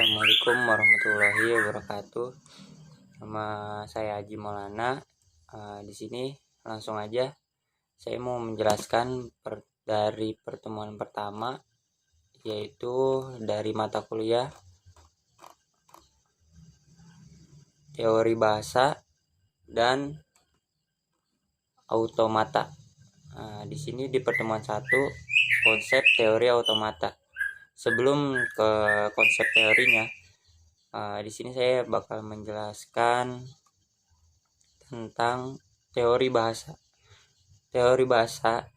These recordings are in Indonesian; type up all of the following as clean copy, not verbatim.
Assalamualaikum warahmatullahi wabarakatuh. Nama saya Haji Maulana. Di sini langsung aja saya mau menjelaskan dari pertemuan pertama, yaitu dari mata kuliah teori bahasa dan automata. Di sini di pertemuan 1 konsep teori automata. Sebelum ke konsep teorinya, di sini saya bakal menjelaskan tentang teori bahasa. Teori bahasa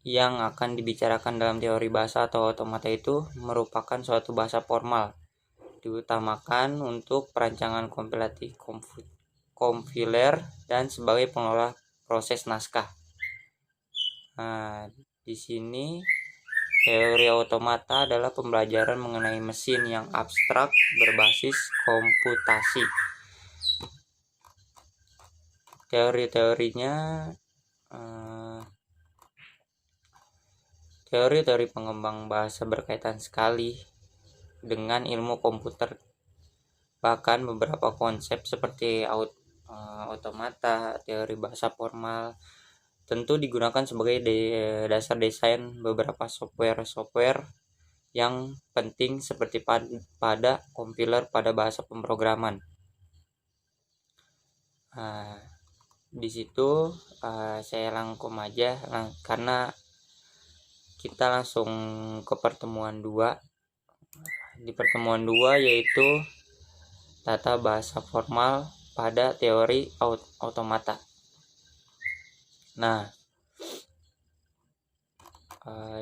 yang akan dibicarakan dalam teori bahasa atau automata itu merupakan suatu bahasa formal, diutamakan untuk perancangan kompilatif, kompiler, dan sebagai pengelola proses naskah. Di sini teori automata adalah pembelajaran mengenai mesin yang abstrak berbasis komputasi. Teori pengembang bahasa berkaitan sekali dengan ilmu komputer. Bahkan beberapa konsep seperti automata, teori bahasa formal tentu digunakan sebagai dasar desain beberapa software yang penting seperti pada kompiler pada bahasa pemrograman. Di situ saya rangkum aja karena kita langsung ke pertemuan 2. Di pertemuan 2 yaitu tata bahasa formal pada teori automata.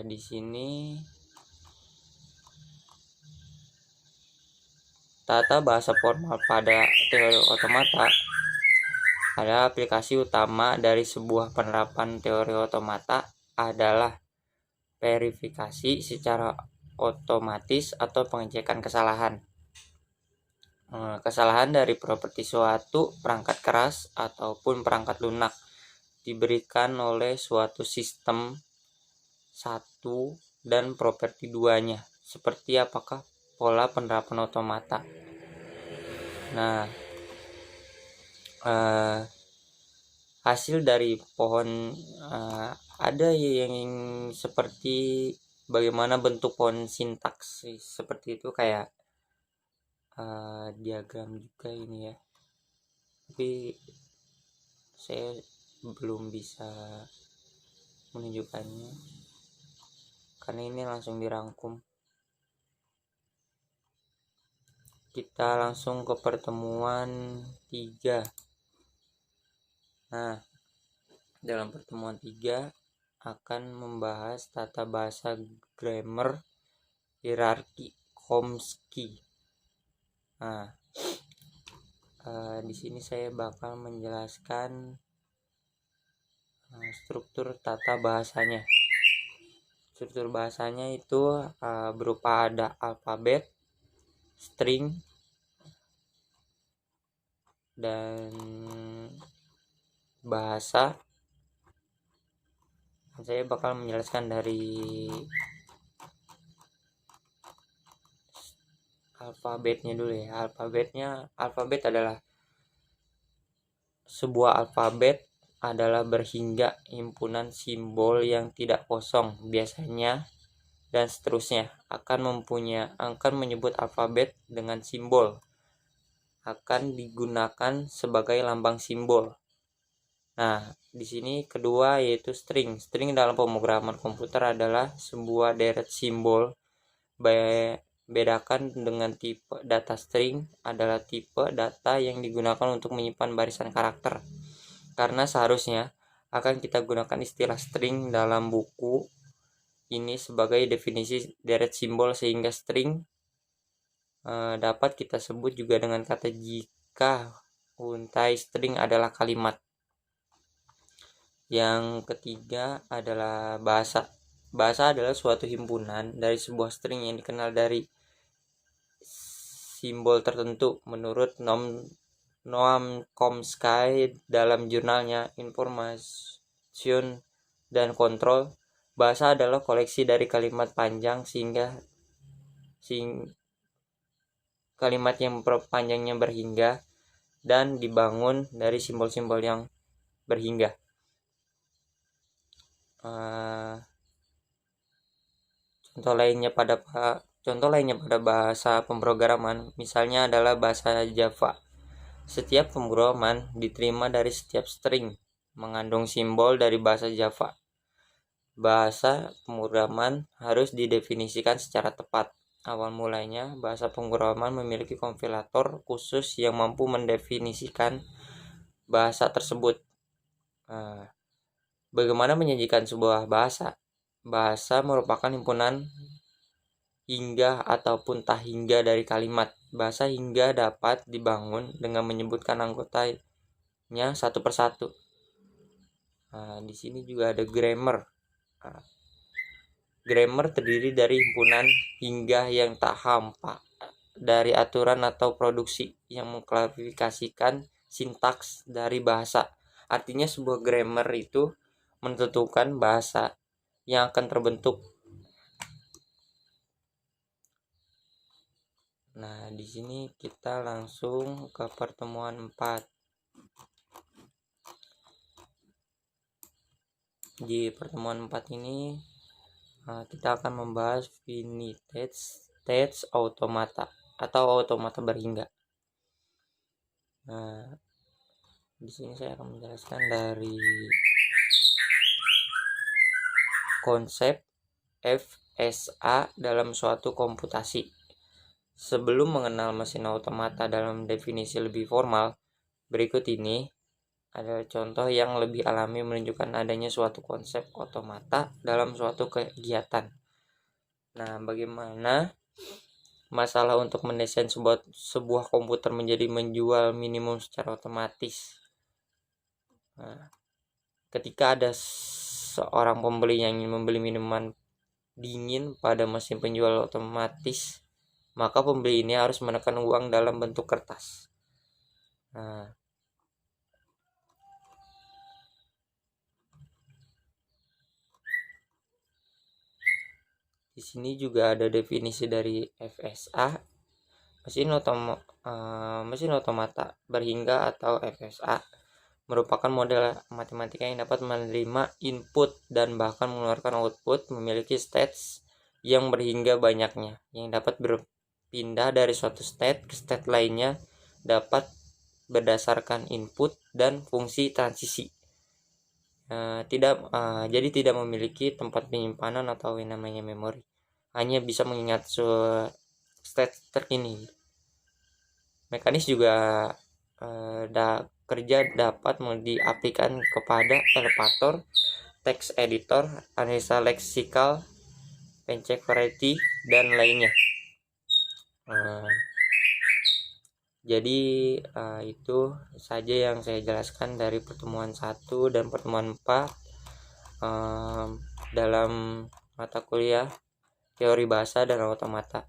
Di sini tata bahasa formal pada teori automata adalah aplikasi utama dari sebuah penerapan teori automata adalah verifikasi secara otomatis atau pengecekan kesalahan. Kesalahan dari properti suatu perangkat keras ataupun perangkat lunak diberikan oleh suatu sistem 1 dan properti 2-nya, seperti apakah pola penerapan automata. Hasil dari pohon ada yang seperti bagaimana bentuk pohon sintaks seperti itu, kayak diagram juga ini ya, tapi saya belum bisa menunjukkannya karena ini langsung dirangkum. Kita langsung ke pertemuan 3. Dalam pertemuan 3 akan membahas tata bahasa grammar hierarki Chomsky. Di sini saya bakal menjelaskan struktur tata bahasanya. Struktur bahasanya itu berupa ada alfabet, string, dan bahasa. Saya bakal menjelaskan dari alfabetnya dulu ya. Alfabet adalah sebuah alfabet adalah berhingga himpunan simbol yang tidak kosong biasanya dan seterusnya. Akan menyebut alfabet dengan simbol akan digunakan sebagai lambang simbol. Di sini kedua yaitu string. String dalam pemrograman komputer adalah sebuah deret simbol. Bedakan dengan tipe data. String adalah tipe data yang digunakan untuk menyimpan barisan karakter. Karena seharusnya akan kita gunakan istilah string dalam buku ini sebagai definisi deret simbol, sehingga string dapat kita sebut juga dengan kata jika untai string adalah kalimat. Yang ketiga adalah bahasa. Bahasa adalah suatu himpunan dari sebuah string yang dikenal dari simbol tertentu. Menurut Noam Chomsky dalam jurnalnya Information dan Control, bahasa adalah koleksi dari kalimat panjang kalimat yang panjangnya berhingga dan dibangun dari simbol-simbol yang berhingga. Contoh lainnya pada bahasa pemrograman misalnya adalah bahasa Java. Setiap pemrograman diterima dari setiap string mengandung simbol dari bahasa Java. Bahasa pemrograman harus didefinisikan secara tepat. Awal mulanya, bahasa pemrograman memiliki kompilator khusus yang mampu mendefinisikan bahasa tersebut. Bagaimana menyajikan sebuah bahasa? Bahasa merupakan himpunan hingga ataupun tak hingga dari kalimat. Bahasa hingga dapat dibangun dengan menyebutkan anggotanya satu persatu. Di sini juga ada grammar. Grammar terdiri dari himpunan hingga yang tak hampa dari aturan atau produksi yang mengklasifikasikan sintaks dari bahasa. Artinya sebuah grammar itu menentukan bahasa yang akan terbentuk. Nah, di sini kita langsung ke pertemuan 4. Di pertemuan 4 ini kita akan membahas finite state automata atau automata berhingga. Nah, di sini saya akan menjelaskan dari konsep FSA dalam suatu komputasi. Sebelum mengenal mesin automata dalam definisi lebih formal, berikut ini adalah contoh yang lebih alami menunjukkan adanya suatu konsep automata dalam suatu kegiatan. Nah, bagaimana masalah untuk mendesain sebuah komputer menjadi menjual minimum secara otomatis? Nah, ketika ada seorang pembeli yang ingin membeli minuman dingin pada mesin penjual otomatis, maka pembeli ini harus menekan uang dalam bentuk kertas. Nah, di sini juga ada definisi dari FSA, mesin otomata berhingga atau FSA merupakan model matematika yang dapat menerima input dan bahkan mengeluarkan output, memiliki states yang berhingga banyaknya, yang dapat berpindah dari suatu state ke state lainnya dapat berdasarkan input dan fungsi transisi. Jadi tidak memiliki tempat penyimpanan atau yang namanya memori, hanya bisa mengingat state terkini. Mekanis juga kerja dapat diaplikasikan kepada elevator, text editor, analisa leksikal, pencek variety, dan lainnya. Jadi itu saja yang saya jelaskan dari pertemuan 1 dan pertemuan 4 dalam mata kuliah teori bahasa dan automata.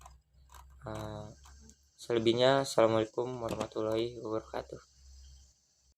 Selebihnya, assalamualaikum warahmatullahi wabarakatuh.